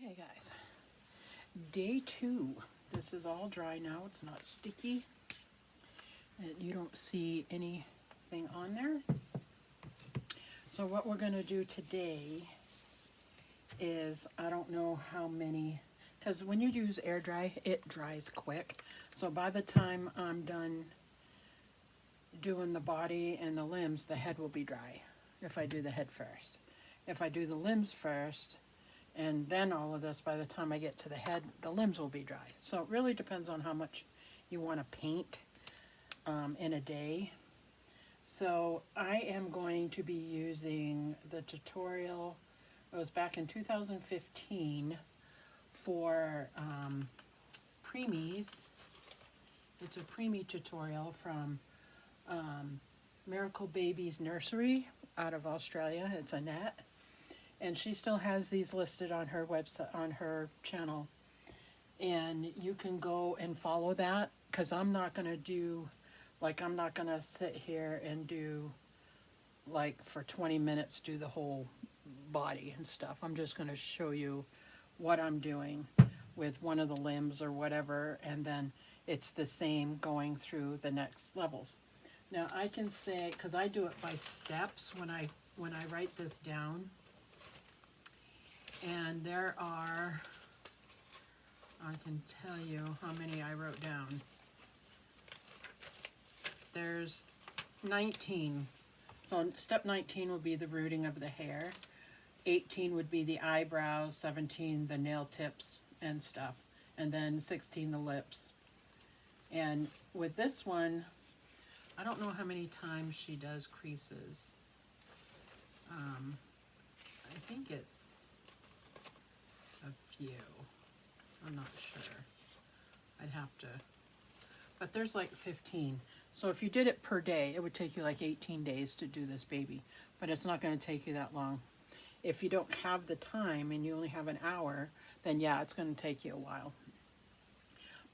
Okay guys, day 2. This is all dry now, it's not sticky. And you don't see anything on there. So what we're going to do today is, I don't know how many, because when you use air dry, it dries quick. So by the time I'm done doing the body and the limbs, the head will be dry if I do the head first. If I do the limbs first, and then all of this, by the time I get to the head, the limbs will be dry. So it really depends on how much you want to paint in a day. So I am going to be using the tutorial, it was back in 2015 for preemies. It's a preemie tutorial from Miracle Baby's Nursery out of Australia. It's Annette. And she still has these listed on her website, on her channel. And you can go and follow that, because I'm not going to do, like, I'm not going to sit here and do, like, for 20 minutes, do the whole body and stuff. I'm just going to show you what I'm doing with one of the limbs or whatever, and then it's the same going through the next levels. Now, I can say, because I do it by steps when I write this down. And there are, I can tell you how many I wrote down. There's 19. So step 19 would be the rooting of the hair. 18 would be the eyebrows. 17 the nail tips and stuff. And then 16 the lips. And with this one, I don't know how many times she does creases. I think it's a few. I'm not sure. I'd have to. But there's like 15. So if you did it per day, it would take you like 18 days to do this baby. But it's not going to take you that long. If you don't have the time and you only have an hour, then yeah, it's going to take you a while.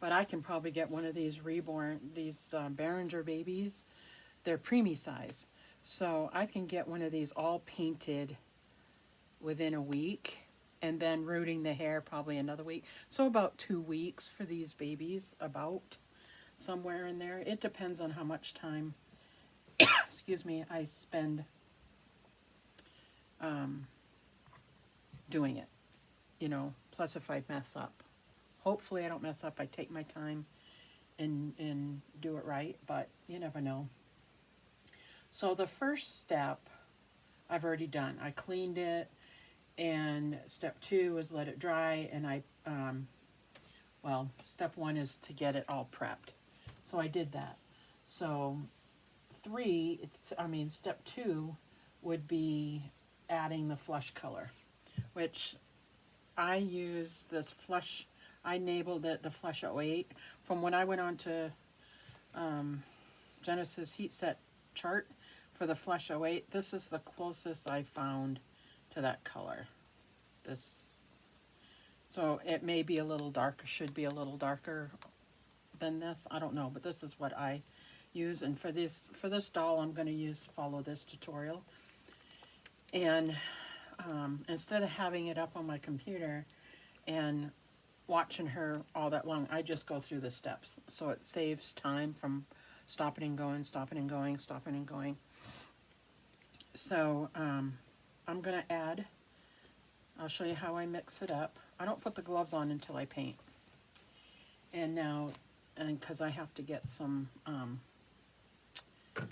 But I can probably get one of these reborn, these berengeur babies. They're preemie size. So I can get one of these all painted within a week, and then rooting the hair probably another week. So about 2 weeks for these babies, about somewhere in there. It depends on how much time, excuse me, I spend doing it, you know, plus if I mess up. Hopefully I don't mess up. I take my time and do it right, but you never know. So the first step I've already done. I cleaned it, and step 2 is let it dry, and well, step 1 is to get it all prepped. So I did that. So step 2 would be adding the flush color, which I use this flush. I labeled it the Flush 08. From when I went on to Genesis Heat Set chart for the Flush 08, this is the closest I found to that color. So it may be a little darker, should be a little darker than this. I don't know, but this is what I use. And for this doll, I'm going to follow this tutorial. And instead of having it up on my computer and watching her all that long, I just go through the steps. So it saves time from stopping and going, stopping and going, stopping and going. So I'm going to add, I'll show you how I mix it up. I don't put the gloves on until I paint. And now, and because I have to get some, that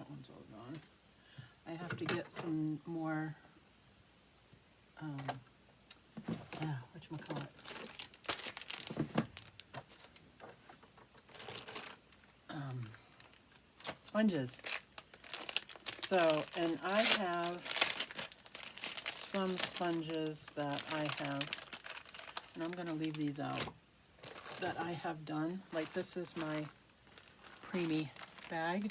one's all gone. I have to get some more, whatchamacallit? Sponges. So, and I have some sponges that I have, and I'm going to leave these out, that I have done. Like this is my preemie bag,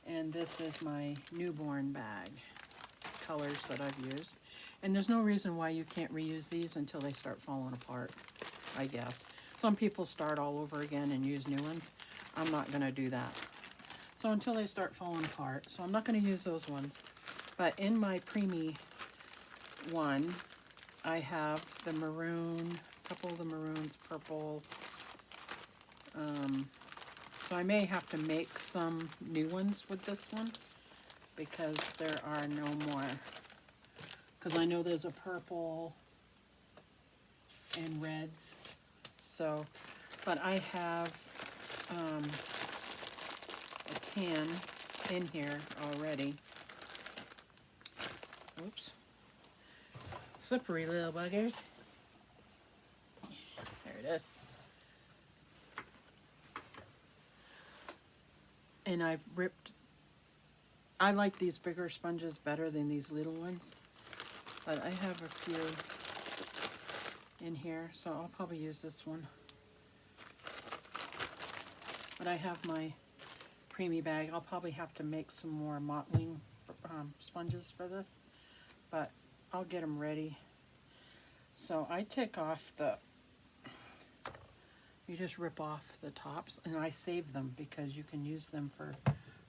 and this is my newborn bag, colors that I've used. And there's no reason why you can't reuse these until they start falling apart, I guess. Some people start all over again and use new ones. I'm not going to do that. So until they start falling apart. So I'm not going to use those ones. But in my preemie one, I have the maroon, a couple of the maroons, purple. So I may have to make some new ones with this one because there are no more. Because I know there's a purple and reds. So, but I have a tan in here already. Oops. Slippery little buggers. There it is. And I've ripped, I like these bigger sponges better than these little ones, but I have a few in here, so I'll probably use this one. But I have my preemie bag. I'll probably have to make some more mottling sponges for this, but I'll get them ready. So I take off the, you just rip off the tops, and I save them because you can use them for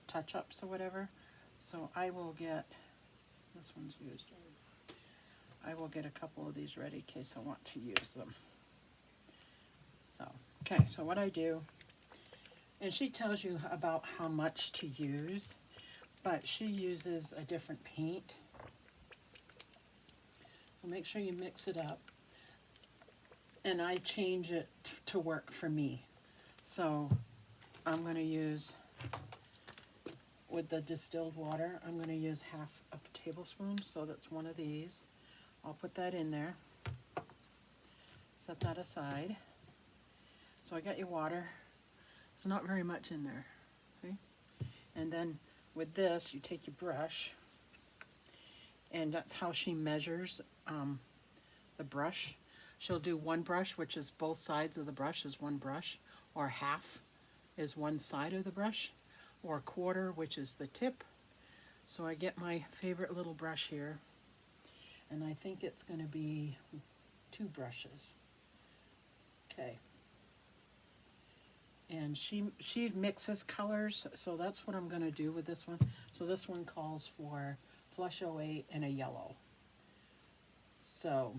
touch-ups or whatever. So I will get, this one's used. I will get a couple of these ready in case I want to use them. So, okay, so what I do, and she tells you about how much to use, but she uses a different paint. So make sure you mix it up. And I change it to work for me. So I'm going to use, with the distilled water, I'm going to use half a tablespoon. So that's one of these. I'll put that in there. Set that aside. So I got your water. There's not very much in there. Okay? And then with this, you take your brush. And that's how she measures the brush. She'll do one brush, which is both sides of the brush is one brush, or half is one side of the brush, or a quarter, which is the tip. So I get my favorite little brush here, and I think it's going to be 2 brushes. Okay. And she mixes colors, so that's what I'm going to do with this one. So this one calls for Flush 08 and a yellow. So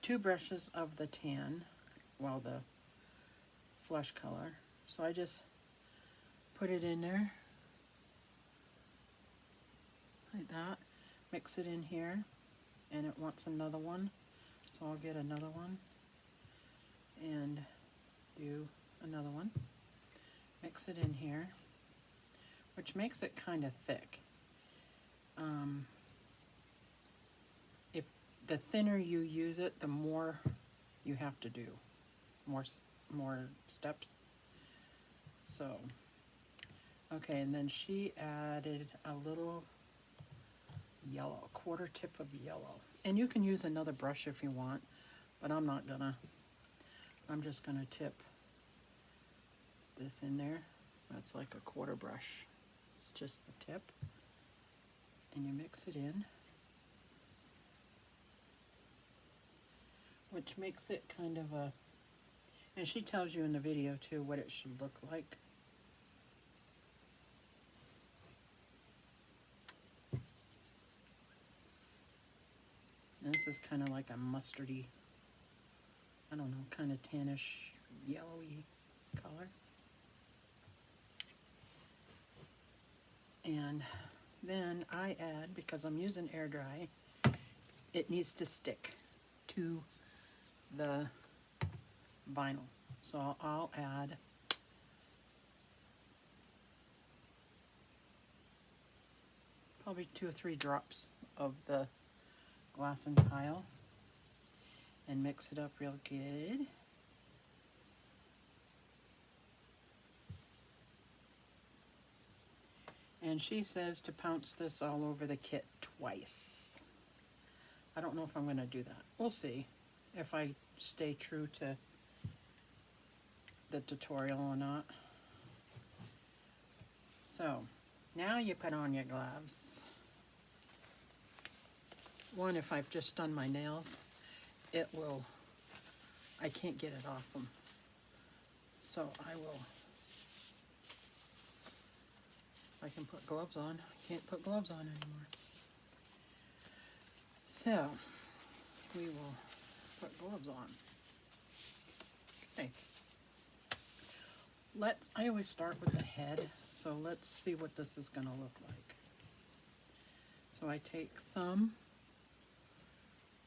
2 brushes of the tan, well, the flush color. So I just put it in there, like that, mix it in here, and it wants another one. So I'll get another one and do another one. Mix it in here, which makes it kind of thick. If the thinner you use it, the more you have to do, more steps. So, okay, and then she added a little yellow, quarter tip of yellow. And you can use another brush if you want, but I'm not gonna. I'm just gonna tip this in there. That's like a quarter brush. It's just the tip. And you mix it in, which makes it kind of a, and she tells you in the video too what it should look like. And this is kind of like a mustardy, I don't know, kind of tannish, yellowy color. And then I add, because I'm using air dry, it needs to stick to the vinyl. So I'll add probably 2 or 3 drops of the glass and tile and mix it up real good. And she says to pounce this all over the kit twice. I don't know if I'm going to do that. We'll see if I stay true to the tutorial or not. So, now you put on your gloves. One, if I've just done my nails, it will, I can't get it off them. So I will, I can put gloves on. I can't put gloves on anymore. So we will put gloves on. Okay. I always start with the head, so let's see what this is going to look like. So I take some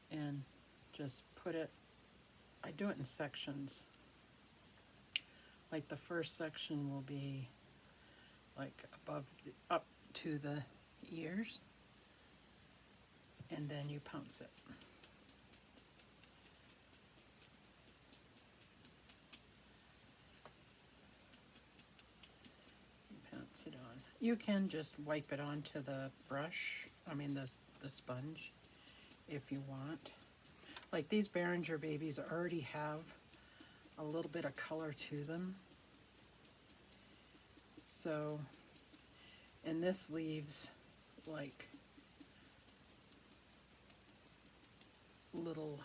and just put it, I do it in sections. Like the first section will be like up to the ears, and then you pounce it. It on. You can just wipe it onto the brush, the sponge, if you want. Like these Berengeur babies already have a little bit of color to them. So, and this leaves like little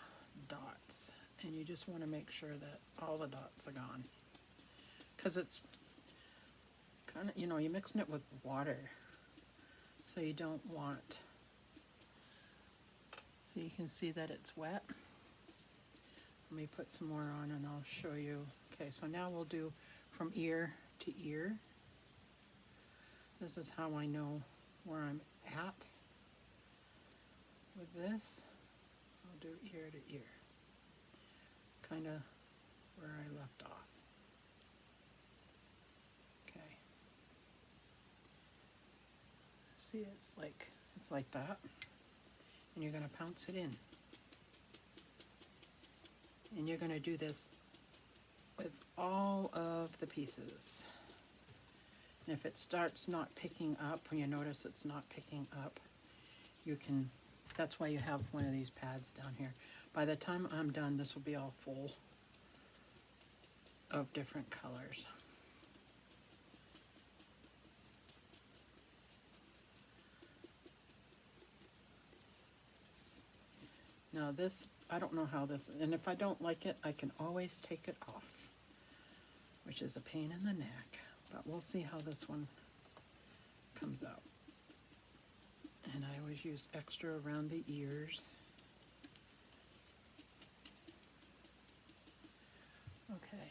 dots, and you just want to make sure that all the dots are gone, because it's kind of, you're mixing it with water, so you don't want, so you can see that it's wet. Let me put some more on and I'll show you. Okay, so now we'll do from ear to ear. This is how I know where I'm at with this. I'll do ear to ear, kind of where I left off. See, it's like that, and you're going to pounce it in, and you're going to do this with all of the pieces. And if it starts not picking up, when you notice it's not picking up, you can, that's why you have one of these pads down here. By the time I'm done, this will be all full of different colors. Now this, I don't know how this, and if I don't like it, I can always take it off, which is a pain in the neck, but we'll see how this one comes out. And I always use extra around the ears. Okay.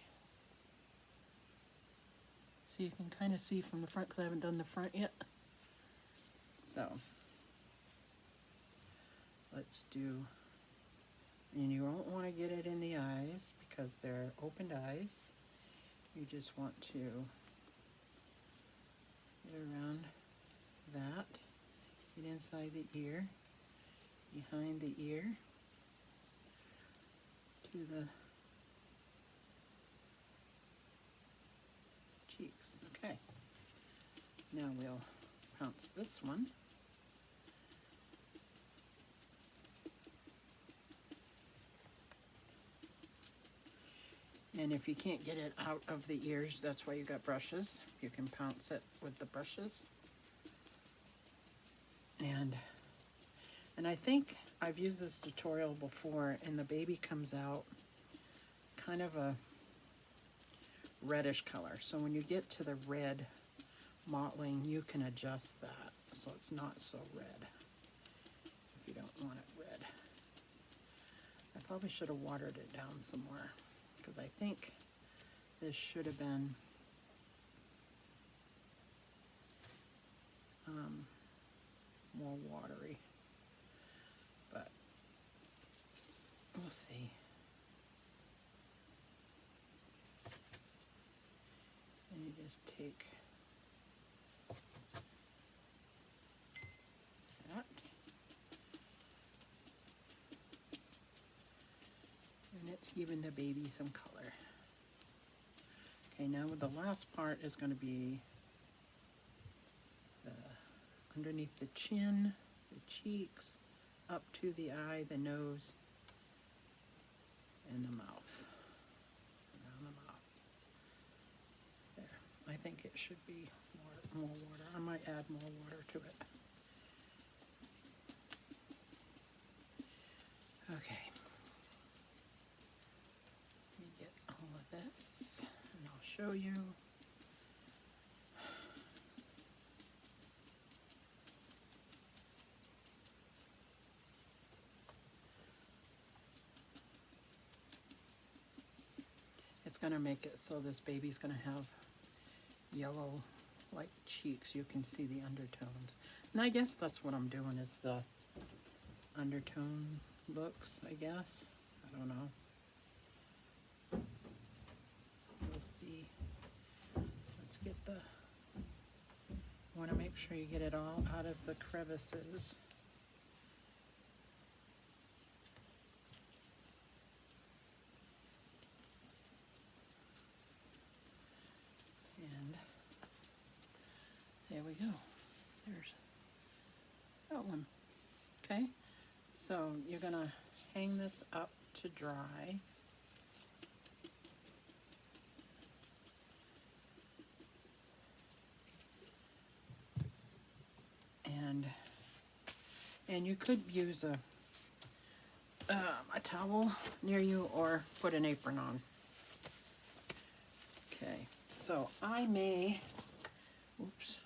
So you can kind of see from the front, because I haven't done the front yet. So, let's do, and you don't want to get it in the eyes because they're opened eyes. You just want to get around that, get inside the ear, behind the ear, to the cheeks. Okay, now we'll pounce this one. And if you can't get it out of the ears, that's why you got brushes. You can pounce it with the brushes. And I think I've used this tutorial before, and the baby comes out kind of a reddish color. So when you get to the red mottling, you can adjust that so it's not so red if you don't want it red. I probably should have watered it down some more, because I think this should have been more watery, but we'll see. And you just take that, and it's giving the baby some color. Okay, now the last part is going to be underneath the chin, the cheeks, up to the eye, the nose, and the mouth. Around the mouth. There. I think it should be more water. I might add more water to it. Okay. Let me get all of this, and I'll show you. going to make it so this baby's going to have yellow like cheeks. You can see the undertones. And I guess that's what I'm doing, is the undertone looks, I guess. I don't know. We'll see. Let's get the, want to make sure you get it all out of the crevices. And there we go. There's that one. Okay, so you're going to hang this up to dry. And you could use a towel near you or put an apron on. Okay, so I may, oops,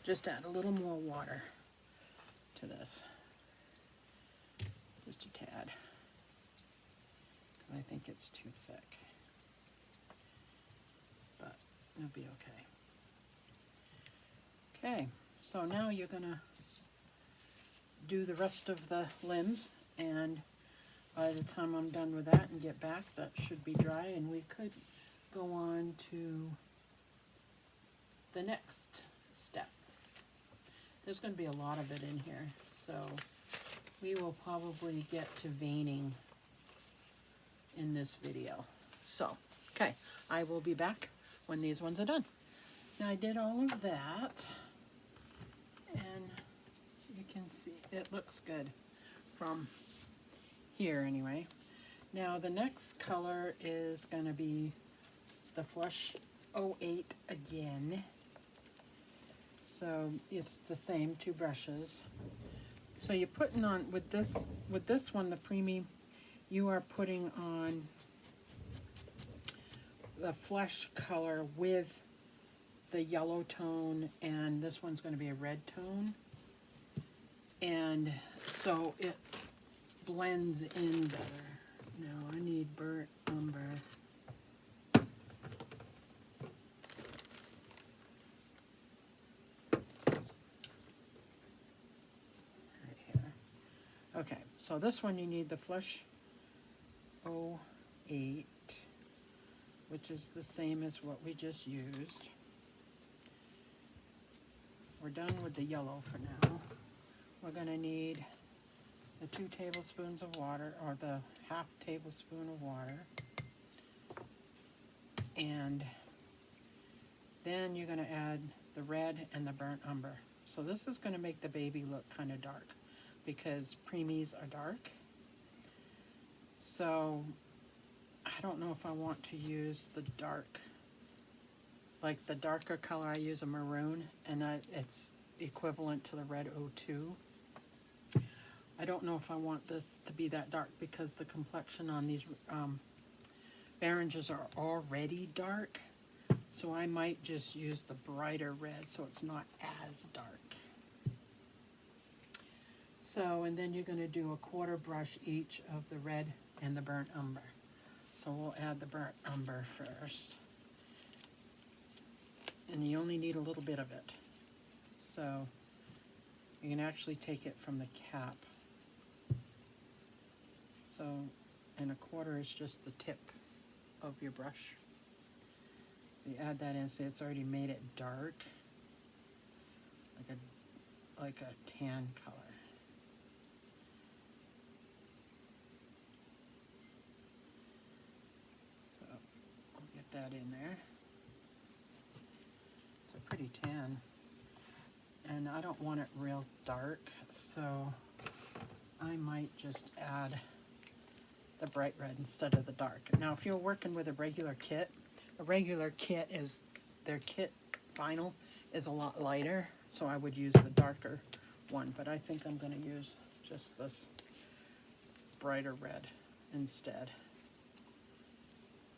just add a little more water to this, just a tad, because I think it's too thick, but it'll be okay. Okay, so now you're gonna do the rest of the limbs, and by the time I'm done with that and get back, that should be dry, and we could go on to the next step. There's going to be a lot of it in here, so we will probably get to veining in this video. So, okay, I will be back when these ones are done. Now I did all of that, and you can see it looks good from here anyway. Now the next color is going to be the Flush 08 again. So it's the same, 2 brushes. So you're putting on, with this one, the Preemie, you are putting on the flesh color with the yellow tone, and this one's going to be a red tone. And so it blends in better. Now I need burnt umber. Okay, so this one you need the Flush 08, which is the same as what we just used. We're done with the yellow for now. We're going to need the 2 tablespoons of water, or the half tablespoon of water. And then you're going to add the red and the burnt umber. So this is going to make the baby look kind of dark, because preemies are dark. So I don't know if I want to use the dark, like the darker color. I use a maroon, and it's equivalent to the red 02. I don't know if I want this to be that dark, because the complexion on these berengeurs are already dark. So I might just use the brighter red so it's not as dark. So, and then you're going to do a 1/4 brush each of the red and the burnt umber. So we'll add the burnt umber first. And you only need a little bit of it. So you can actually take it from the cap. So, and a 1/4 is just the tip of your brush. So you add that in. See, it's already made it dark, like a tan color. So I'll get that in there. It's a pretty tan, and I don't want it real dark, so I might just add the bright red instead of the dark. Now, if you're working with a regular kit is, their kit vinyl is a lot lighter, so I would use the darker one, but I think I'm going to use just this brighter red instead.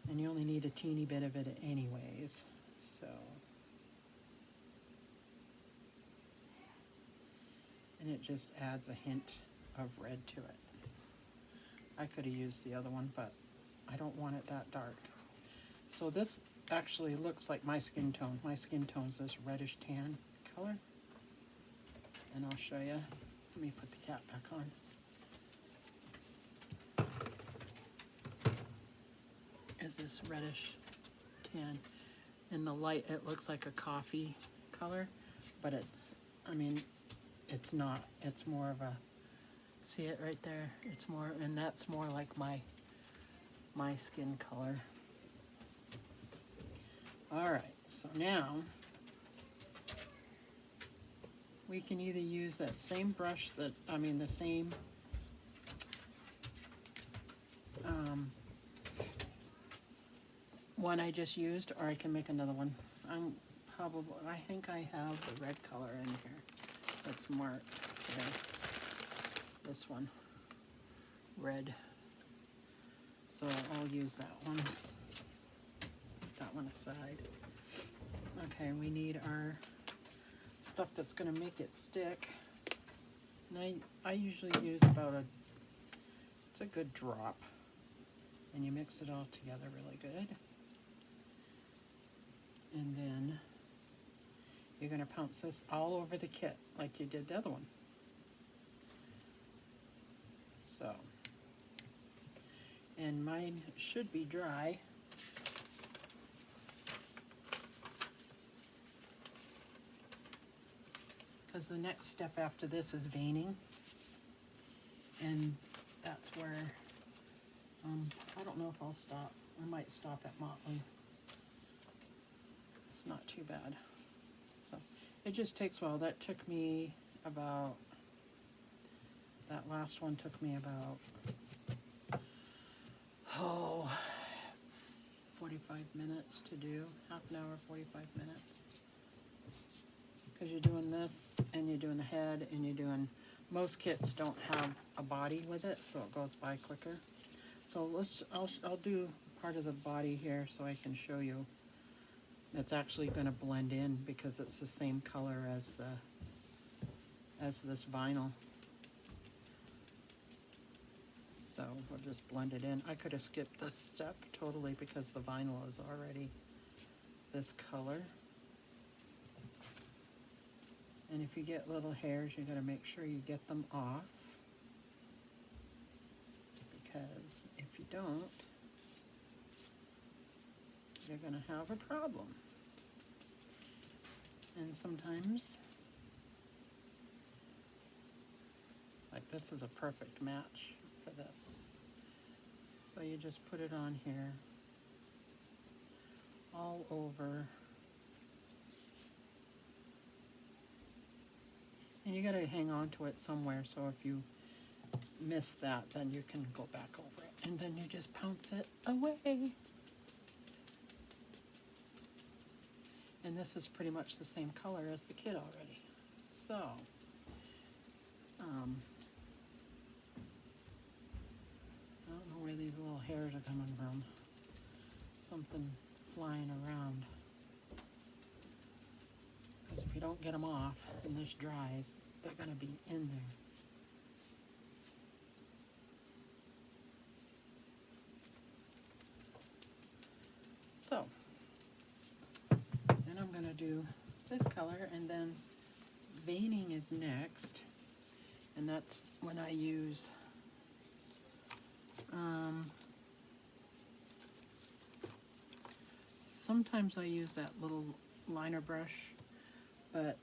And you only need a teeny bit of it anyways, so. And it just adds a hint of red to it. I could have used the other one, but I don't want it that dark. So this actually looks like my skin tone. My skin tone's this reddish tan color. And I'll show you. Let me put the cap back on. Is this reddish tan. In the light it looks like a coffee color, but it's, I mean, it's not. It's more of a, see it right there? It's more, and that's more like my skin color. Alright, so now we can either use that same brush that, I mean the same one I just used, or I can make another one. I think I have the red color in here that's marked there. This one, red. So I'll use that one. Put that one aside. Okay, we need our stuff that's going to make it stick. And I usually use about it's a good drop. And you mix it all together really good. And then you're going to pounce this all over the kit like you did the other one. So, and mine should be dry. Because the next step after this is veining. And that's where, I don't know if I'll stop. I might stop at mottling. It's not too bad. So it just takes a while. That took me about, that last one took me about, 45 minutes to do. Half an hour, 45 minutes. Because you're doing this, and you're doing the head, and you're doing, most kits don't have a body with it, so it goes by quicker. So I'll do part of the body here so I can show you. It's actually going to blend in because it's the same color as this vinyl. So we'll just blend it in. I could have skipped this step totally because the vinyl is already this color. And if you get little hairs, you got to make sure you get them off, because if you don't, you're going to have a problem. And sometimes, like this is a perfect match for this. So you just put it on here, all over. And you got to hang on to it somewhere, so if you miss that, then you can go back over it. And then you just pounce it away. And this is pretty much the same color as the kit already. So, I don't know where these little hairs are coming from. Something flying around. Because if you don't get them off and this dries, they're going to be in there. So, then I'm going to do this color, and then veining is next. And that's when I use sometimes I use that little liner brush, but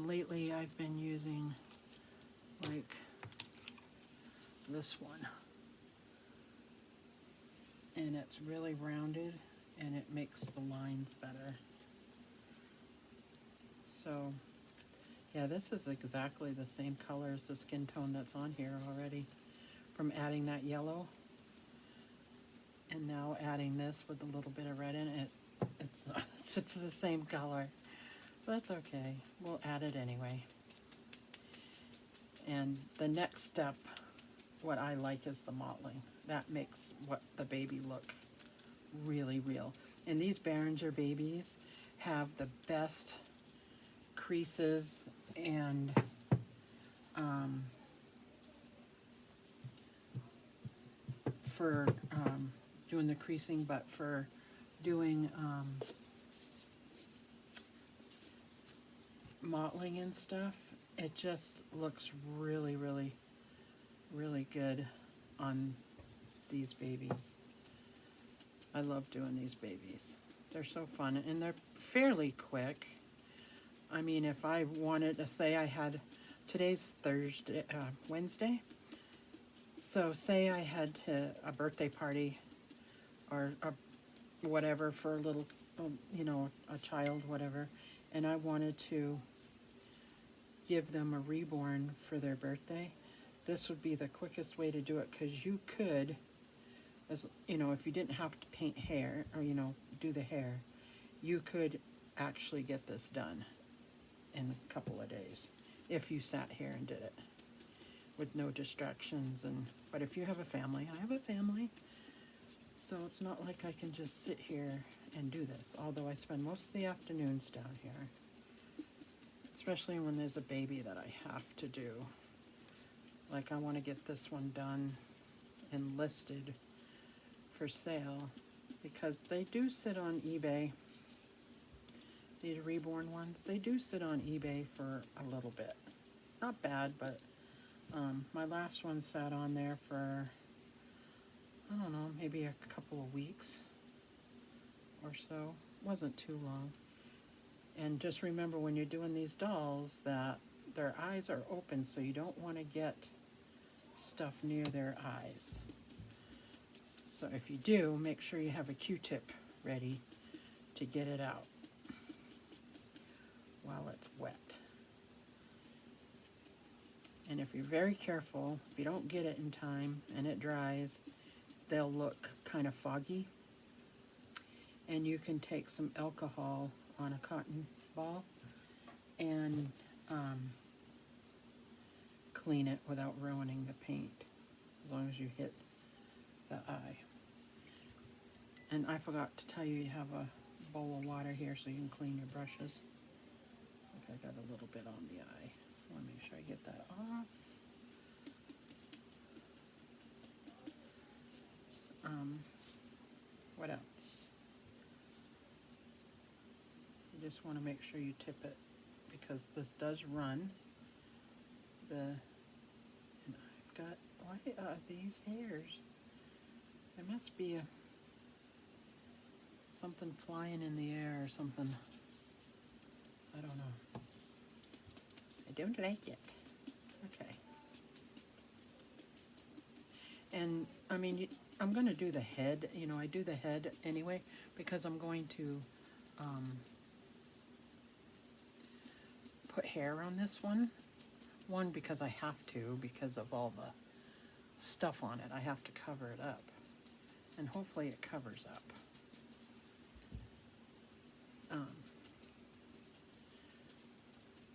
lately I've been using like this one, and it's really rounded and it makes the lines better. So yeah, this is exactly the same color as the skin tone that's on here already from adding that yellow, and now adding this with a little bit of red in it. It's the same color. That's okay, we'll add it anyway. And the next step, what I like, is the mottling. That makes what the baby look really real. And these Berengeur babies have the best creases and for doing the creasing, but for doing mottling and stuff, it just looks really, really, really good on these babies. I love doing these babies. They're so fun, and they're fairly quick. I mean, if I wanted to say I had, today's Thursday, Wednesday, so say I had a birthday party or whatever for a little, you know, a child, whatever, and I wanted to give them a reborn for their birthday, this would be the quickest way to do it, because you could, as you know, if you didn't have to paint hair or, you know, do the hair, you could actually get this done in a couple of days if you sat here and did it with no distractions. And but if you have a family, I have a family, so it's not like I can just sit here and do this, although I spend most of the afternoons down here, especially when there's a baby that I have to do. Like, I want to get this one done and listed for sale, because they do sit on eBay. These reborn ones, they do sit on eBay for a little bit. Not bad, but my last one sat on there for, I don't know, maybe a couple of weeks or so. Wasn't too long. And just remember, when you're doing these dolls, that their eyes are open, so you don't want to get stuff near their eyes. So if you do, make sure you have a Q-tip ready to get it out while it's wet. And if you're very careful, if you don't get it in time and it dries, they'll look kind of foggy. And you can take some alcohol on a cotton ball and clean it without ruining the paint, as long as you hit the eye. And I forgot to tell you, you have a bowl of water here so you can clean your brushes. I got a little bit on the eye. I want to make sure I get that off. What else? You just want to make sure you tip it, because this does run. And I've got, why are these hairs? There must be something flying in the air or something. I don't know. I don't like it. Okay. And I mean, I'm going to do the head. You know, I do the head anyway, because I'm going to put hair on this one. One, because I have to, because of all the stuff on it. I have to cover it up. And hopefully it covers up.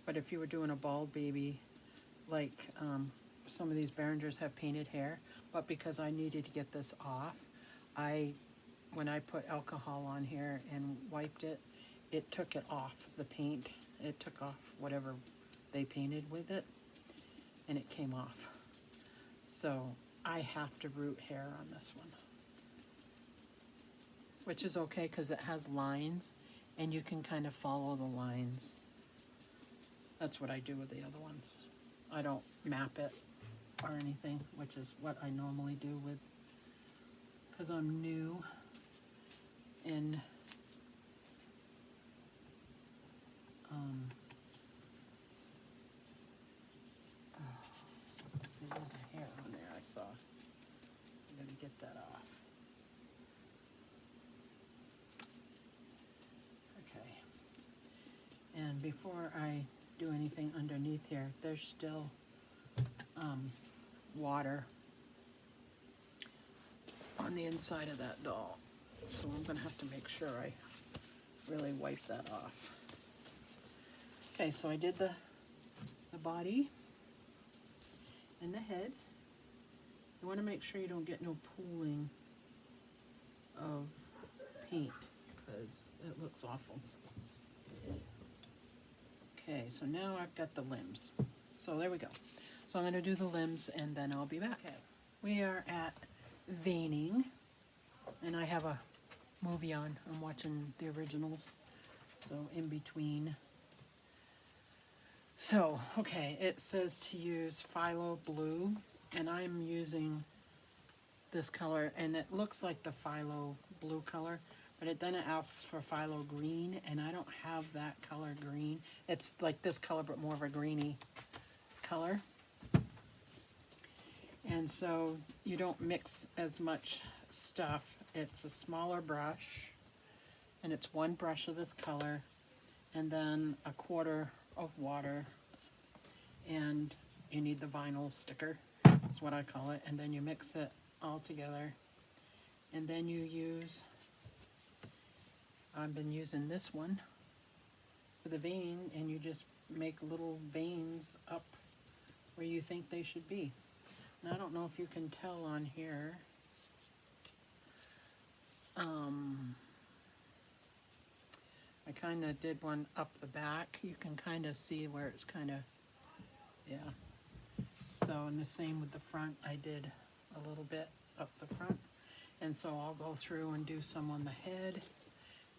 But if you were doing a bald baby, like some of these berengeurs have painted hair, but because I needed to get this off, when I put alcohol on here and wiped it, it took it off the paint. It took off whatever they painted with it, and it came off. So I have to root hair on this one, which is okay because it has lines, and you can kind of follow the lines. That's what I do with the other ones. I don't map it or anything, which is what I normally do with, because I'm new in see, there's a hair on there I saw. I'm gonna get that off. Okay. And before I do anything underneath here, there's still water on the inside of that doll. So I'm gonna have to make sure I really wipe that off. Okay, so I did the body and the head. You want to make sure you don't get no pooling of paint, because it looks awful. Okay, so now I've got the limbs. So there we go. So I'm going to do the limbs and then I'll be back. Okay, we are at veining, and I have a movie on. I'm watching the originals, so in between. So, okay, it says to use phthalo blue, and I'm using this color, and it looks like the phthalo blue color, but then it asks for phthalo green, and I don't have that color green. It's like this color, but more of a greeny color. And so you don't mix as much stuff. It's a smaller brush, and it's one brush of this color, and then a quarter of water, and you need the vinyl sticker, that's what I call it, and then you mix it all together, and then you use, I've been using this one for the vein, and you just make little veins up where you think they should be. Now I don't know if you can tell on here, I kind of did one up the back. You can kind of see where it's kind of, yeah. So, and the same with the front, I did a little bit up the front. And so I'll go through and do some on the head,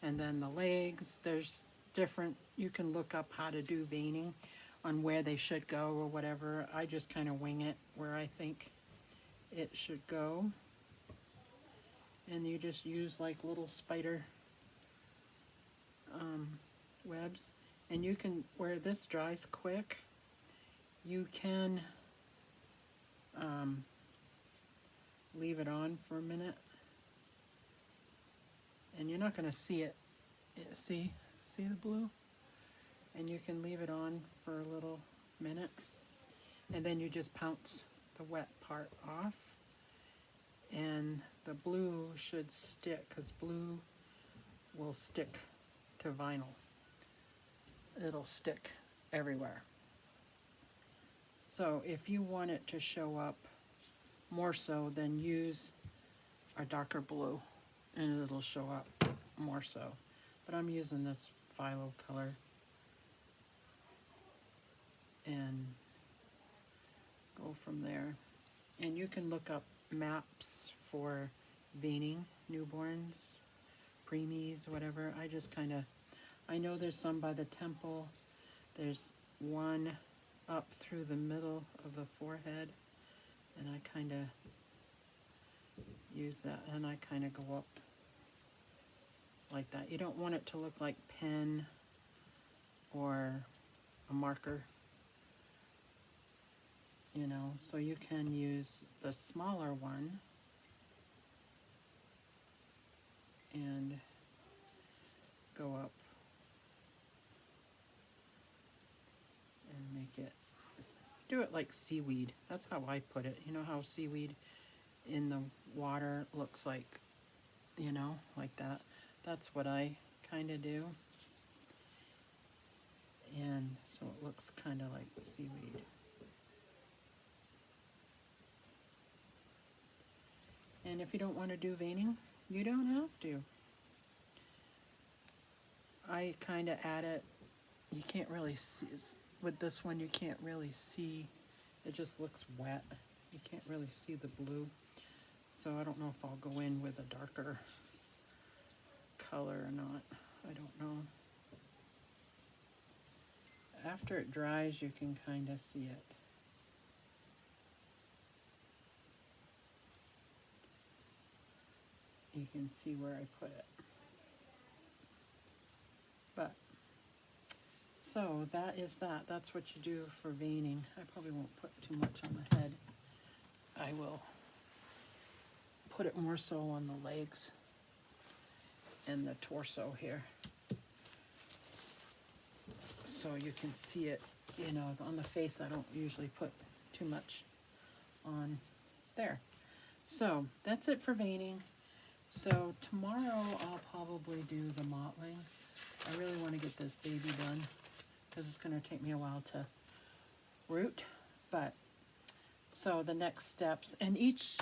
and then the legs. There's different, you can look up how to do veining on where they should go or whatever. I just kind of wing it where I think it should go. And you just use like little spider webs, and you can, where this dries quick, you can leave it on for a minute, and you're not going to see it. See the blue? And you can leave it on for a little minute, and then you just pounce the wet part off, and the blue should stick, because blue will stick to vinyl. It'll stick everywhere. So if you want it to show up more so, then use a darker blue and it'll show up more so. But I'm using this phthalo color, and go from there. And you can look up maps for veining newborns, preemies, whatever. I just kind of, I know there's some by the temple. There's one up through the middle of the forehead, and I kind of use that, and I kind of go up like that. You don't want it to look like pen or a marker, you know, so you can use the smaller one and go up and make it, do it like seaweed. That's how I put it. You know how seaweed in the water looks like, you know, like that. That's what I kind of do. And so it looks kind of like seaweed. And if you don't want to do veining, you don't have to. I kind of add it, you can't really see, with this one you can't really see, it just looks wet. You can't really see the blue. So I don't know if I'll go in with a darker color or not. I don't know. After it dries, you can kind of see it. You can see where I put it. But, so that is that. That's what you do for veining. I probably won't put too much on the head. I will put it more so on the legs and the torso here, so you can see it. You know, on the face I don't usually put too much on there. So that's it for veining. So tomorrow I'll probably do the mottling. I really want to get this baby done because it's going to take me a while to root. But so the next steps, and each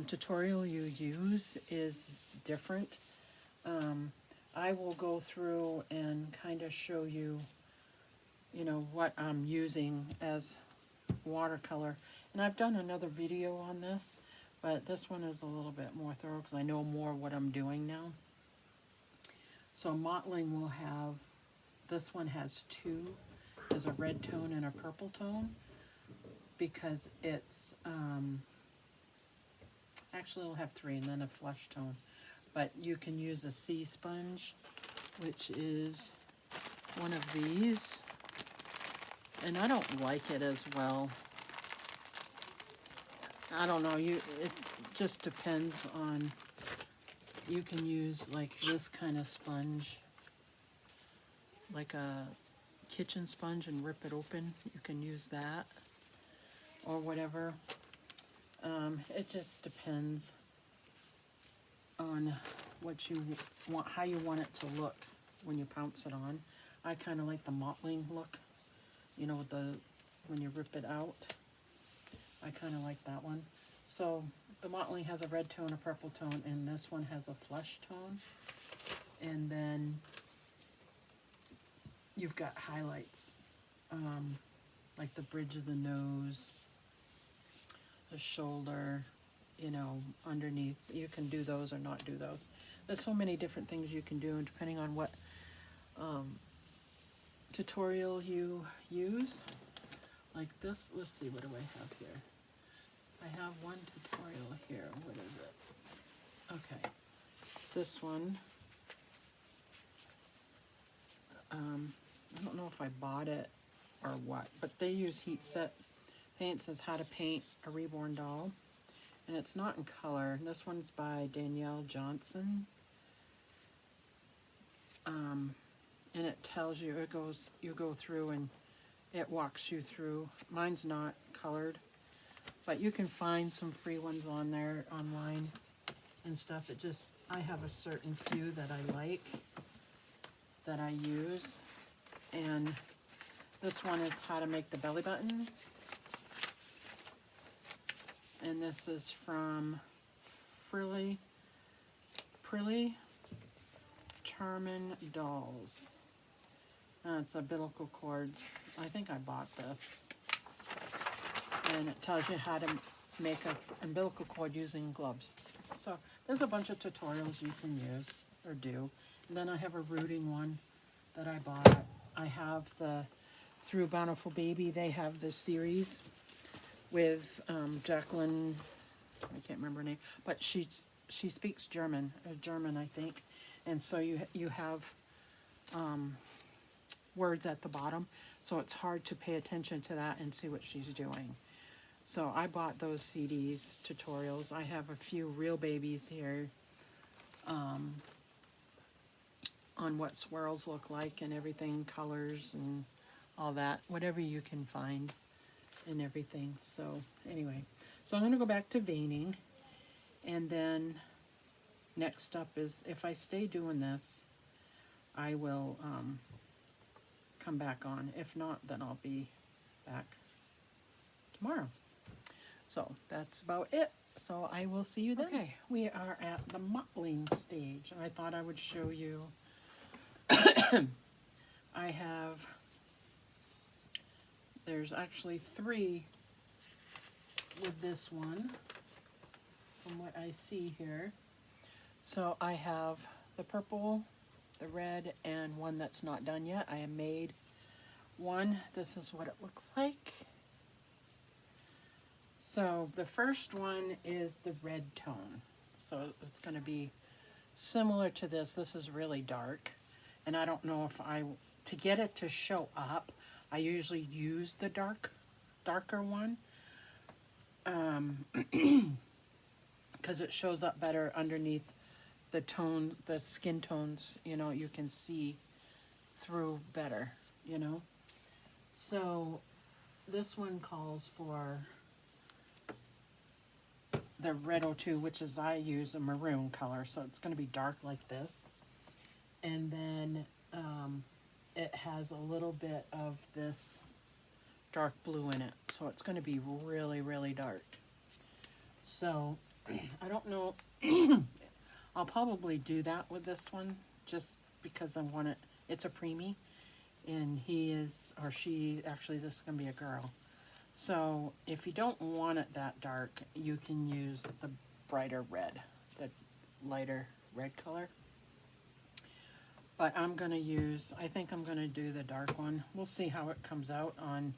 tutorial you use is different. I will go through and kind of show you, you know, what I'm using as watercolor. And I've done another video on this, but this one is a little bit more thorough because I know more what I'm doing now. So mottling will have, this one has two. There's a red tone and a purple tone because it's, actually it'll have three and then a flesh tone. But you can use a sea sponge, which is one of these. And I don't like it as well. I don't know, it just depends on, you can use like this kind of sponge, like a kitchen sponge, and rip it open. You can use that or whatever. It just depends on what you want, how you want it to look when you pounce it on. I kind of like the mottling look, you know, when you rip it out. I kind of like that one. So the mottling has a red tone, a purple tone, and this one has a flesh tone. And then you've got highlights, like the bridge of the nose, the shoulder, you know, underneath. You can do those or not do those. There's so many different things you can do, and depending on what tutorial you use. Like this, let's see, what do I have here? I have one tutorial here. What is it? Okay, this one. I don't know if I bought it or what, but they use heat set paint. It says how to paint a reborn doll, and it's not in color. This one's by Danielle Johnson. And it tells you, you go through and it walks you through. Mine's not colored, but you can find some free ones on there online and stuff. I have a certain few that I like, that I use. And this one is how to make the belly button. And this is from Prilly Charmin Dolls. It's umbilical cords. I think I bought this. And it tells you how to make an umbilical cord using gloves. So there's a bunch of tutorials you can use or do. And then I have a rooting one that I bought. I have through Bountiful Baby, they have this series with Jacqueline, I can't remember her name, but she speaks German, I think. And so you have words at the bottom, so it's hard to pay attention to that and see what she's doing. So I bought those CDs, tutorials. I have a few real babies here on what swirls look like and everything, colors and all that, whatever you can find and everything. So anyway, so I'm going to go back to veining, and then next up is, if I stay doing this, I will come back on. If not, then I'll be back tomorrow. So that's about it. So I will see you then. Okay, we are at the mottling stage, and I thought I would show you. There's actually three with this one, from what I see here. So I have the purple, the red, and one that's not done yet. I have made one. This is what it looks like. So the first one is the red tone. So it's going to be similar to this. This is really dark. And I don't know if to get it to show up, I usually use the darker one. Because it shows up better underneath the tone, the skin tones, you know, you can see through better, you know. So this one calls for the red 02, which is, I use a maroon color, so it's going to be dark like this. And then it has a little bit of this dark blue in it, so it's going to be really, really dark. So I don't know. I'll probably do that with this one, just because I want it. It's a preemie, and he is, or she, actually this is going to be a girl. So if you don't want it that dark, you can use the brighter red, the lighter red color. But I'm going to use, I think I'm going to do the dark one. We'll see how it comes out on,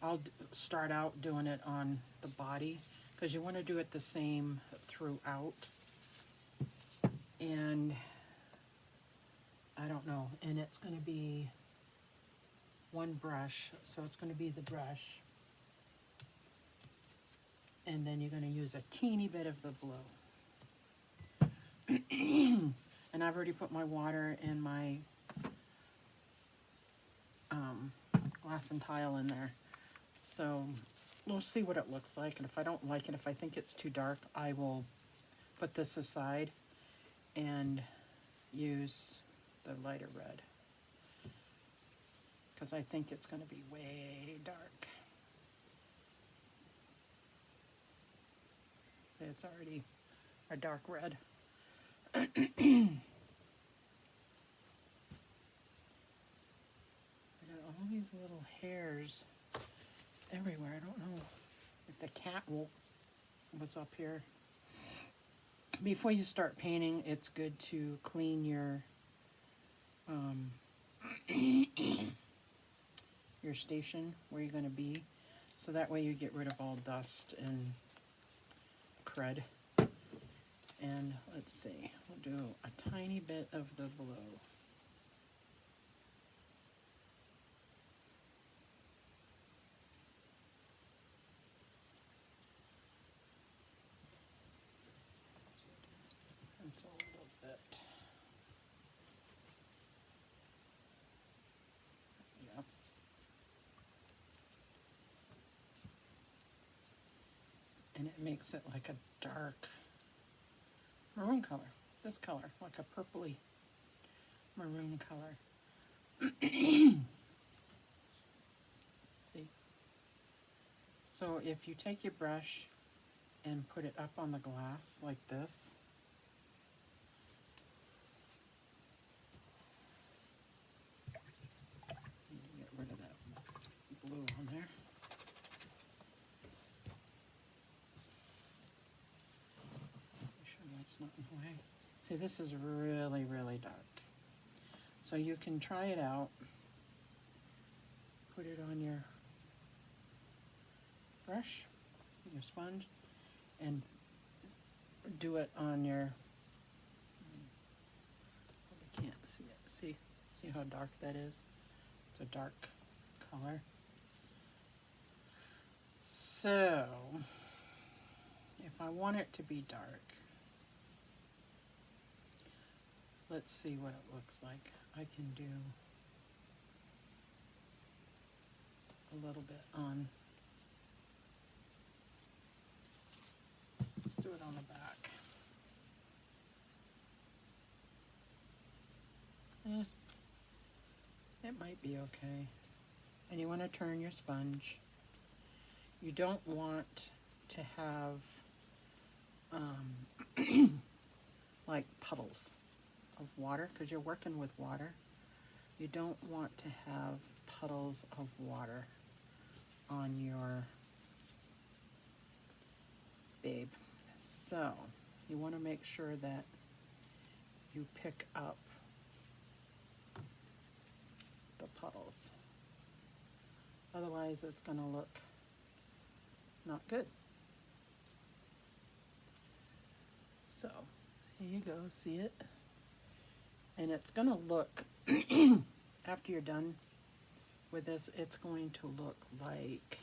I'll start out doing it on the body, because you want to do it the same throughout. And I don't know, and it's going to be one brush, so it's going to be the brush, and then you're going to use a teeny bit of the blue. And I've already put my water and my glass and tile in there, so we'll see what it looks like. And if I don't like it, if I think it's too dark, I will put this aside and use the lighter red, because I think it's going to be way dark. See, it's already a dark red. I got all these little hairs everywhere. I don't know if the cat was up here. Before you start painting, it's good to clean your your station where you're going to be, so that way you get rid of all dust and crud. And let's see, we'll do a tiny bit of the blue. That's a little bit. Yep. And it makes it like a dark maroon color, this color, like a purpley maroon color. See? So if you take your brush and put it up on the glass like this, get rid of that blue on there. Not in the way. See, this is really, really dark. So you can try it out. Put it on your brush, your sponge, and do it on your, probably can't see it. See how dark that is? It's a dark color. So, if I want it to be dark, let's see what it looks like. I can do a little bit on, let's do it on the back. It might be okay. And you want to turn your sponge. You don't want to have like puddles of water, because you're working with water. You don't want to have puddles of water on your babe. So you want to make sure that you pick up the puddles. Otherwise it's going to look not good. So here you go, see it? And it's going to look, after you're done with this, it's going to look like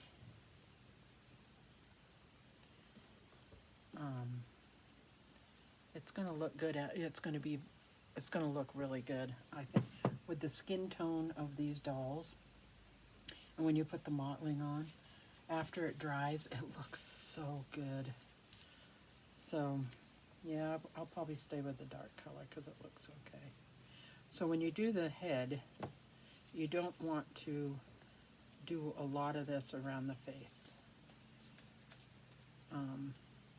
it's going to look good. It's going to look really good, I think, with the skin tone of these dolls. And when you put the mottling on, after it dries, it looks so good. So yeah, I'll probably stay with the dark color because it looks okay. So when you do the head, you don't want to do a lot of this around the face.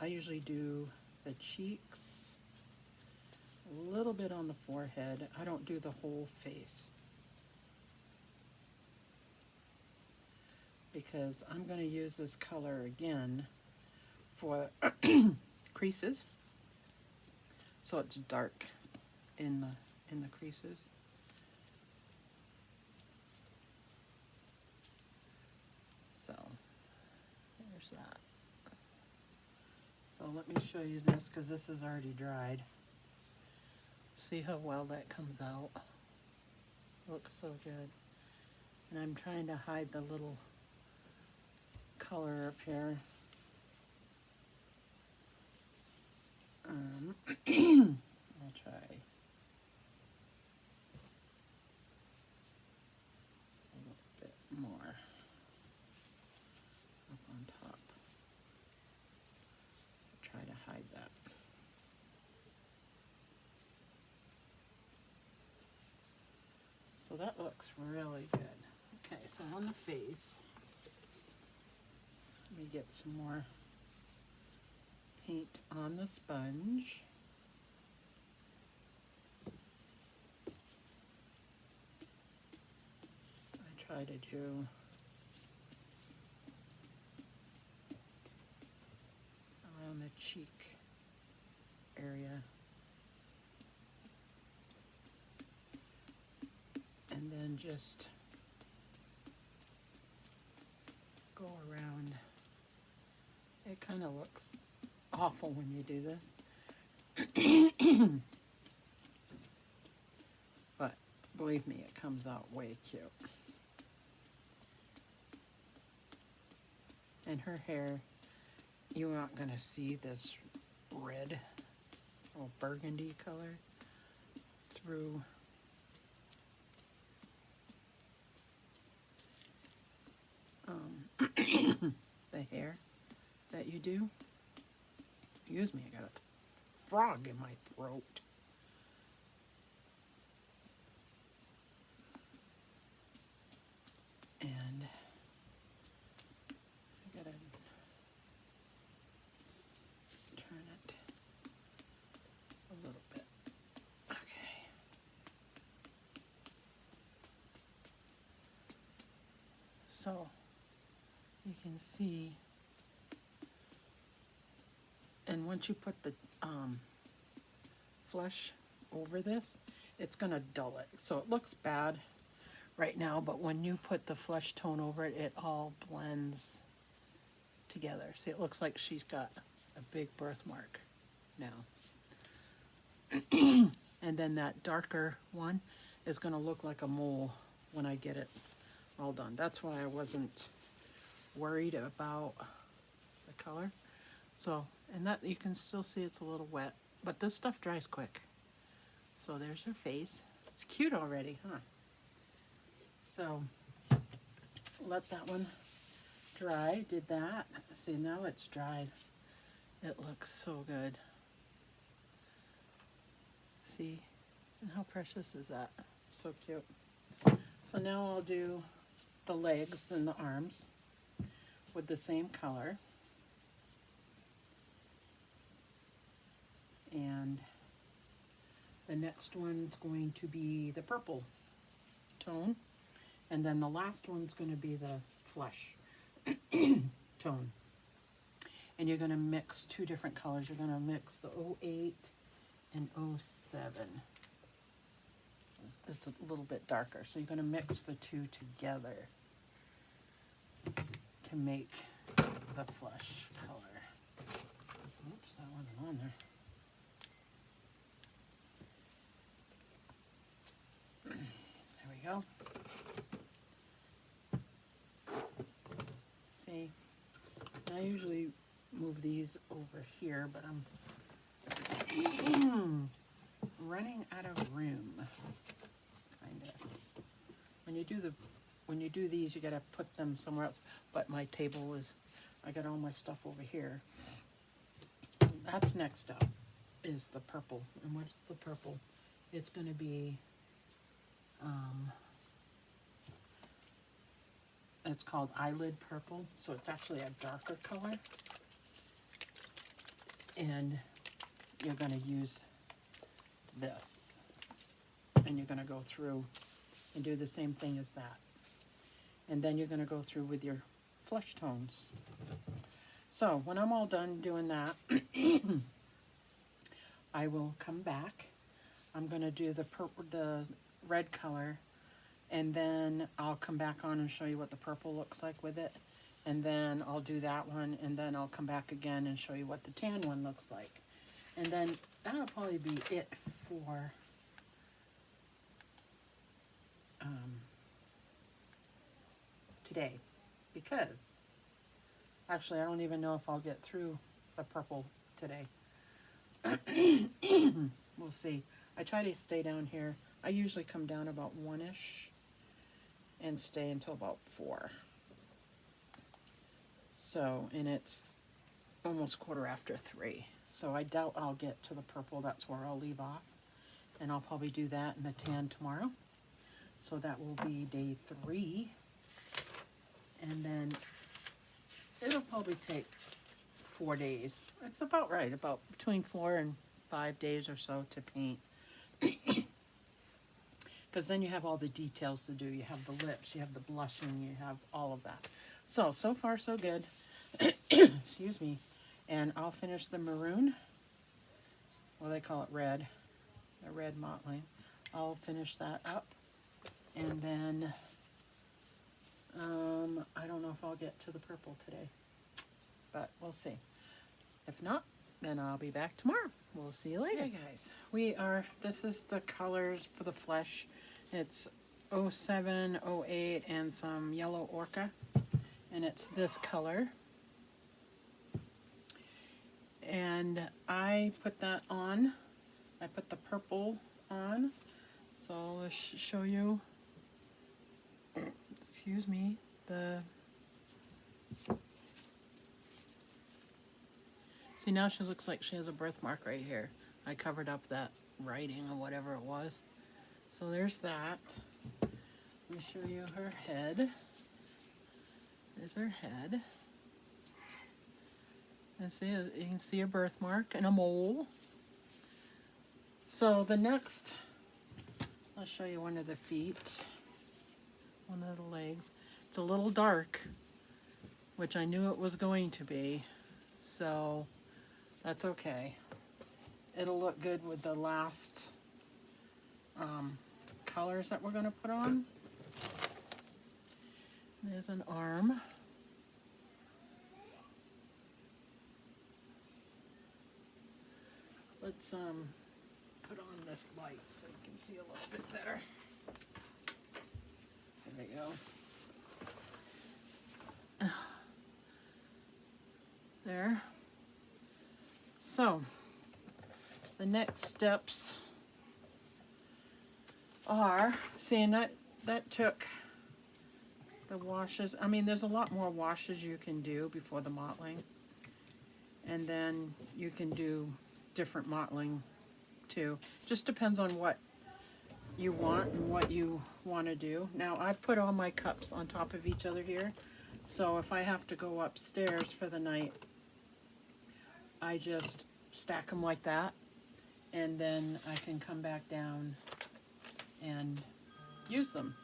I usually do the cheeks, a little bit on the forehead. I don't do the whole face, because I'm going to use this color again for creases, so it's dark in the creases. So there's that. So let me show you this, because this is already dried. See how well that comes out? Looks so good. And I'm trying to hide the little color up here. I'll try a little bit more up on top. Try to hide that. So that looks really good. Okay, so on the face, let me get some more paint on the sponge. I try to do around the cheek area. And then just go around. It kind of looks awful when you do this. But believe me, it comes out way cute. And her hair, you're not going to see this red or burgundy color through the hair that you do. Excuse me, I got a frog in my throat. And I gotta turn it a little bit. Okay. So you can see, and once you put the flesh over this, it's going to dull it. So it looks bad right now, but when you put the flesh tone over it, it all blends together. See, it looks like she's got a big birthmark now. And then that darker one is going to look like a mole when I get it all done. That's why I wasn't worried about the color. So, and that you can still see it's a little wet, but this stuff dries quick. So there's her face. It's cute already, huh? So let that one dry. Did that. See, now it's dried. It looks so good. See, and how precious is that? So cute. So now I'll do the legs and the arms with the same color. And the next one's going to be the purple tone. And then the last one's going to be the flesh tone. And you're going to mix two different colors. You're going to mix the 08 and 07. It's a little bit darker. So you're going to mix the two together to make the flesh color. Oops, that wasn't on there. There we go. See, I usually move these over here, but I'm running out of room. Kind of. When you do these, you gotta put them somewhere else. But my table is, I got all my stuff over here. That's next up, is the purple. And what's the purple? It's gonna be, it's called eyelid purple, so it's actually a darker color. And you're going to use this. And you're going to go through and do the same thing as that. And then you're going to go through with your flesh tones. So when I'm all done doing that, I will come back. I'm going to do the red color, and then I'll come back on and show you what the purple looks like with it. And then I'll do that one, and then I'll come back again and show you what the tan one looks like. And then that'll probably be it for today. Because, actually, I don't even know if I'll get through the purple today. We'll see. I try to stay down here. I usually come down about 1-ish and stay until about 4. So, and it's almost 3:15. So I doubt I'll get to the purple. That's where I'll leave off. And I'll probably do that in the tan tomorrow. So that will be day 3. And then it'll probably take 4 days. It's about right, about between 4 and 5 days or so to paint. Because then you have all the details to do. You have the lips, you have the blushing, you have all of that. So far so good. Excuse me. And I'll finish the maroon. Well, they call it red. The red mottling. I'll finish that up. And then, I don't know if I'll get to the purple today. But we'll see. If not, then I'll be back tomorrow. We'll see you later. Hey guys, this is the colors for the flesh. It's 07, 08, and some yellow orca. And it's this color. And I put that on. I put the purple on. So let's show you, excuse me, see, now she looks like she has a birthmark right here. I covered up that writing or whatever it was. So there's that. Let me show you her head. There's her head. And see, you can see a birthmark and a mole. So the next, I'll show you one of the feet, one of the legs. It's a little dark, which I knew it was going to be, so that's okay. It'll look good with the last colors that we're going to put on. There's an arm. Let's put on this light so you can see a little bit better. There we go. There. So, the next steps are, seeing that took the washes. I mean, there's a lot more washes you can do before the mottling. And then you can do different mottling too. Just depends on what you want and what you want to do. Now, I've put all my cups on top of each other here. So if I have to go upstairs for the night, I just stack them like that. And then I can come back down and use them.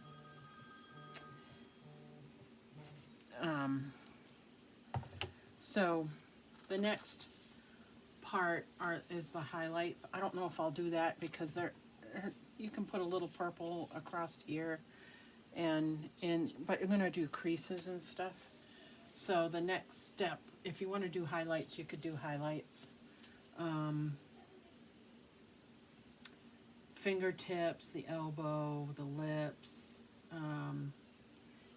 So the next part is the highlights. I don't know if I'll do that because you can put a little purple across here, but you're gonna do creases and stuff. So the next step, if you want to do highlights, you could do highlights. Fingertips, the elbow, the lips,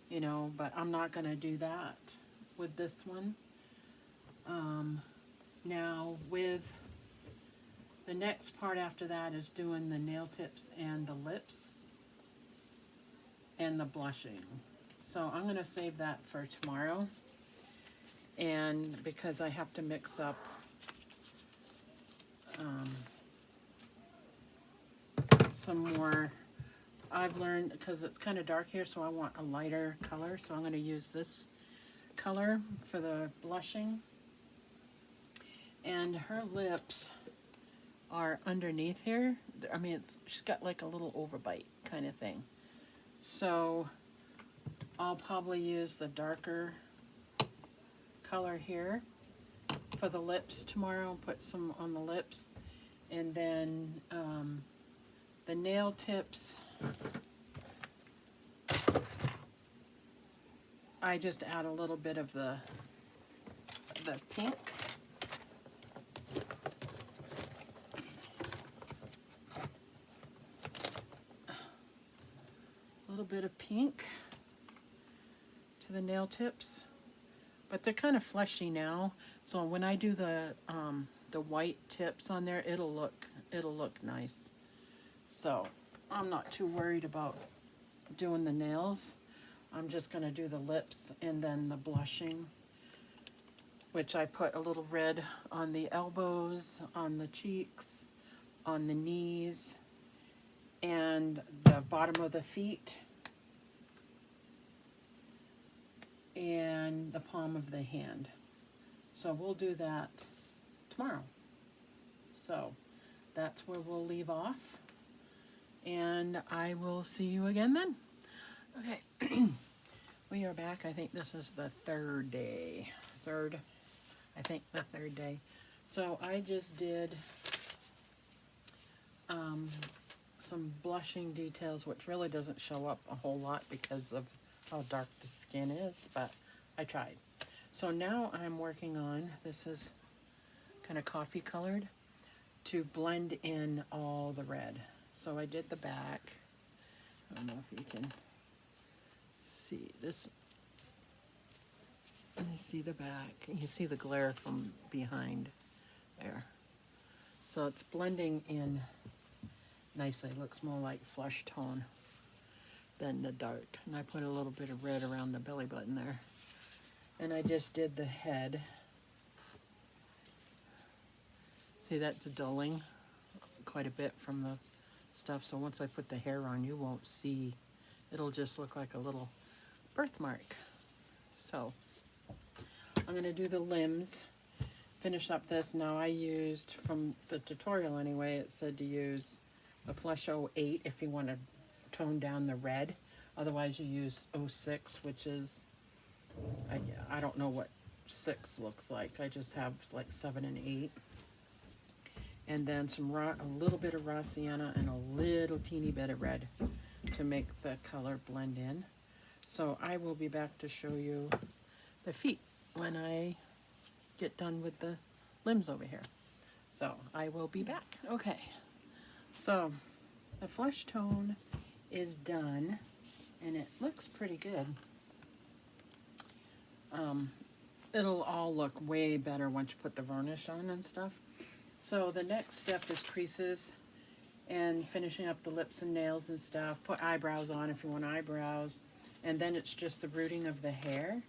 you know, but I'm not going to do that with this one. Now with the next part after that is doing the nail tips and the lips and the blushing. So I'm going to save that for tomorrow. And because I have to mix up some more, I've learned, because it's kind of dark here, so I want a lighter color. So I'm going to use this color for the blushing. And her lips are underneath here. I mean, she's got like a little overbite kind of thing. So I'll probably use the darker color here for the lips tomorrow, put some on the lips. And then the nail tips, I just add a little bit of the pink. A little bit of pink to the nail tips. But they're kind of fleshy now, so when I do the white tips on there, it'll look nice. So I'm not too worried about doing the nails. I'm just gonna do the lips and then the blushing, which I put a little red on the elbows, on the cheeks, on the knees, and the bottom of the feet, and the palm of the hand. So we'll do that tomorrow. So that's where we'll leave off, and I will see you again then. Okay, we are back. I think this is the third day. I think the third day. So I just did some blushing details, which really doesn't show up a whole lot because of how dark the skin is, but I tried. So now I'm working on, this is kind of coffee colored, to blend in all the red. So I did the back. I don't know if you can see this. You see the back. You see the glare from behind there. So it's blending in nicely. It looks more like flesh tone than the dark. And I put a little bit of red around the belly button there. And I just did the head. See, that's dulling quite a bit from the stuff. So once I put the hair on, you won't see. It'll just look like a little birthmark. So I'm going to do the limbs, finish up this. Now I used, from the tutorial anyway, it said to use the Flush 08 if you want to tone down the red. Otherwise you use 06, which is, I don't know what 6 looks like. I just have like 7 and 8. And then a little bit of raw sienna and a little teeny bit of red to make the color blend in. So I will be back to show you the feet when I get done with the limbs over here. So I will be back. Okay, so the flesh tone is done and it looks pretty good. It'll all look way better once you put the varnish on and stuff. So the next step is creases and finishing up the lips and nails and stuff. Put eyebrows on if you want eyebrows. And then it's just the rooting of the hair.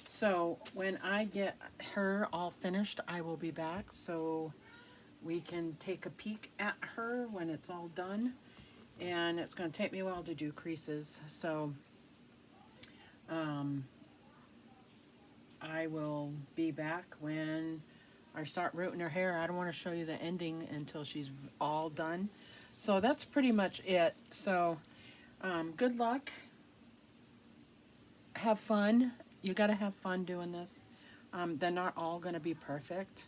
So when I get her all finished, I will be back so we can take a peek at her when it's all done. And it's going to take me a while to do creases. So I will be back when I start rooting her hair. I don't want to show you the ending until she's all done. So that's pretty much it. So good luck. Have fun. You got to have fun doing this. They're not all going to be perfect.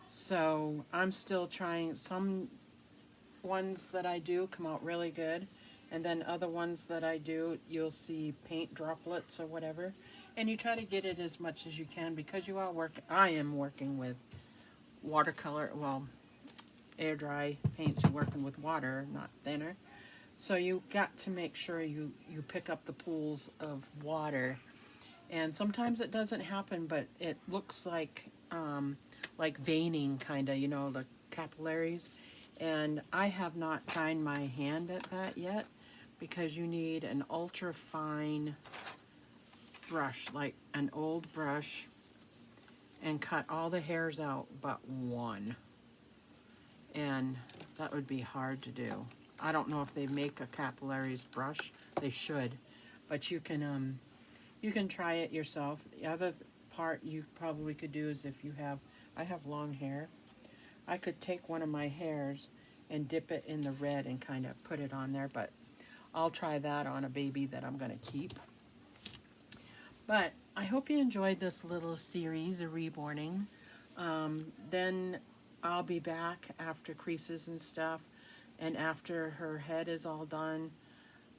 So I'm still trying. Some ones that I do come out really good. And then other ones that I do, you'll see paint droplets or whatever. And you try to get it as much as you can because you are I am working with watercolor, well, air dry paints. You're working with water, not thinner. So you got to make sure you pick up the pools of water. And sometimes it doesn't happen, but it looks like veining, kind of, you know, the capillaries. And I have not tried my hand at that yet because you need an ultra fine brush, like an old brush, and cut all the hairs out but one. And that would be hard to do. I don't know if they make a capillaries brush. They should, but you can try it yourself. The other part you probably could do is if you have, I have long hair, I could take one of my hairs and dip it in the red and kind of put it on there, but I'll try that on a baby that I'm going to keep. But I hope you enjoyed this little series of reborning. Then I'll be back after creases and stuff, and after her head is all done.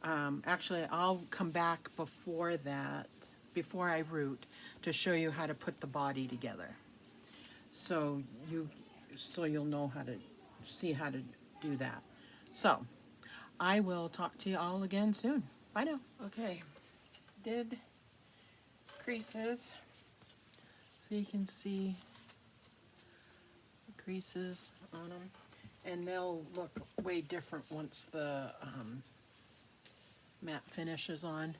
Actually, I'll come back before that, before I root, to show you how to put the body together. So you'll know how to see how to do that. So I will talk to you all again soon. Bye now. Okay, did creases, so you can see the creases on them, and they'll look way different once the matte finish is on.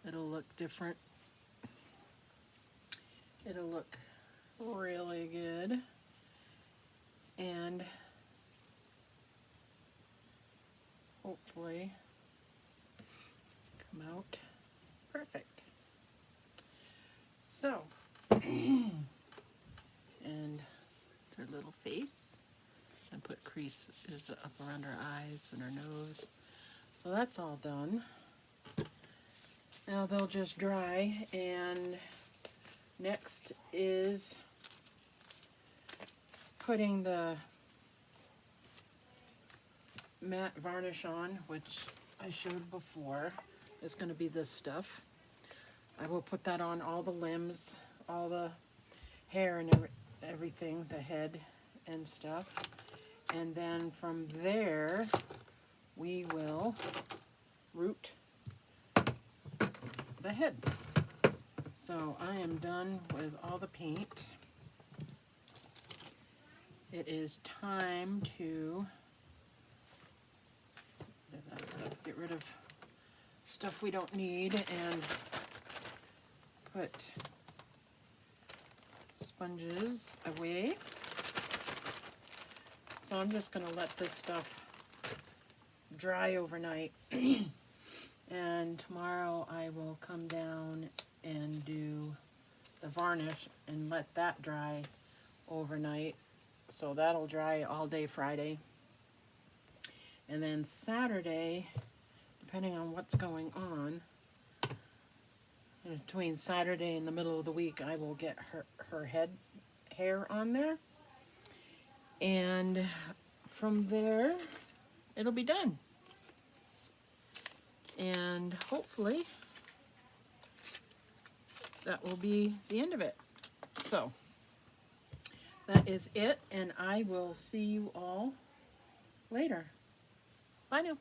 It'll look different. It'll look really good, and hopefully come out perfect. So, and her little face, and put creases up around her eyes and her nose. So that's all done. Now they'll just dry, and next is putting the matte varnish on, which I showed before. It's going to be this stuff. I will put that on all the limbs, all the hair and everything, the head and stuff. And then from there, we will root the head. So I am done with all the paint. It is time to get rid of stuff we don't need and put sponges away. So I'm just going to let this stuff dry overnight. And tomorrow I will come down and do the varnish and let that dry overnight. So that'll dry all day Friday. And then Saturday, depending on what's going on, between Saturday and the middle of the week, I will get her hair on there. And from there, it'll be done. And hopefully, that will be the end of it. So, that is it, and I will see you all later. Bye now.